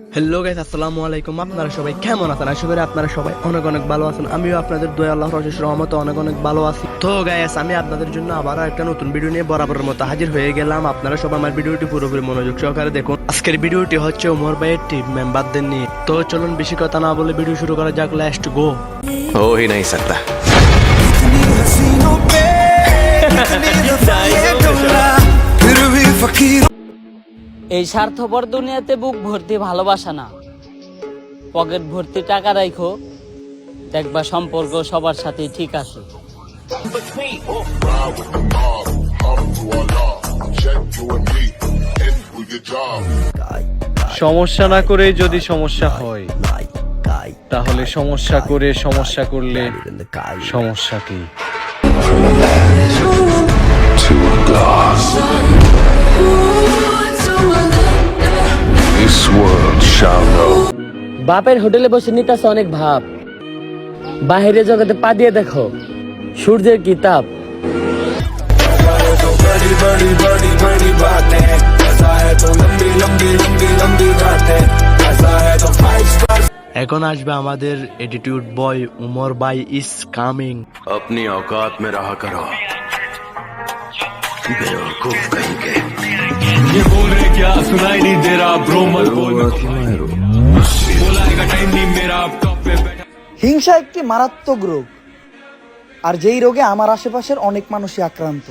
Hello guys, আসসালামু আলাইকুম। আপনারা সবাই কেমন আছেন? আশা করি আপনারা সবাই অনেক অনেক ভালো আছেন। আমিও আপনাদের দয়া আল্লাহর অশেষ রহমতে অনেক অনেক ভালো আছি। তো গাইস, আমি আপনাদের জন্য আবারও একটা নতুন ভিডিও নিয়ে বরাবরের মতো হাজির হয়ে গেলাম। আপনারা সবাই আমার ভিডিওটি পুরোপুরি মনোযোগ সহকারে দেখুন। আজকের ভিডিওটি হচ্ছে ওমর ভাইয়ের টিম মেম্বারদের নিয়ে। তো চলুন বেশি কথা না বলে ভিডিও শুরু করা যাক। Let's go. हो ही नहीं सकता। এই স্বার্থপর দুনিয়াতে বুক ভর্তি ভালোবাসা না, পকেট ভর্তি টাকা রাখো, দেখবা সম্পর্ক সবার সাথে ঠিক আছে। সমস্যা না করে যদি সমস্যা হয়, তাহলে সমস্যা করে সমস্যা করলে সমস্যা কি? This world shall know. বাপের হোটেলে বসে নিতাছে অনেক ভাব, বাহিরে জগতে পা দিয়ে দেখো সূর্যের কি তাপ। এখন আসবে আমাদের এটিটিউড বয় উমর ভাই ইজ কামিং। अपनी औकात में रहा करो, बेवकूफ कहीं के। ये बोल रहे क्या सुनाई नहीं दे रहा ब्रो, मत बोल बोलाएगा टाइम नहीं मेरा, आप टॉप पे बैठा। হিংসা একটি মারাত্মক রোগ, আর যেই রোগে আমার আশেপাশের অনেক মানুষই আক্রান্ত।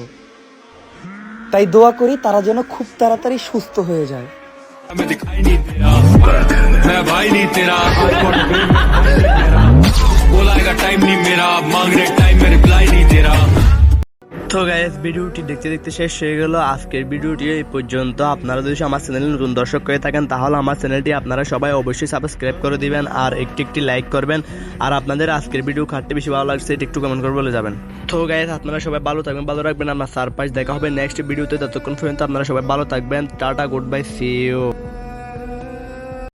তাই দোয়া করি তারা যেন খুব তাড়াতাড়ি সুস্থ হয়ে যায়। मैं दिखाई नहीं दे रहा, मैं भाई नहीं तेरा, बोलाएगा टाइम नहीं मेरा, आप मांग रहे टाइम में रिप्लाई नहीं दे रहा। তো গাইস, ভিডিওটি দেখতে দেখতে শেষ হয়ে গেল। আজকের ভিডিওটি এই পর্যন্ত। আপনারা যদি আমার চ্যানেলে নতুন দর্শক হয়ে থাকেন, তাহলে আমার চ্যানেলটি আপনারা সবাই অবশ্যই সাবস্ক্রাইব করে দিবেন আর একটি লাইক করবেন। আর আপনাদের আজকের ভিডিও খাটতে বেশি ভালো লাগছে এটা একটু কমেন্ট করে বলে যাবেন। তো গাইস, আপনারা সবাই ভালো থাকবেন, ভালো রাখবেন। আমার সারপ্রাইজ দেখা হবে নেক্সট ভিডিওতে। ততক্ষণ পর্যন্ত আপনারা সবাই ভালো থাকবেন। Ta-ta, goodbye, see you.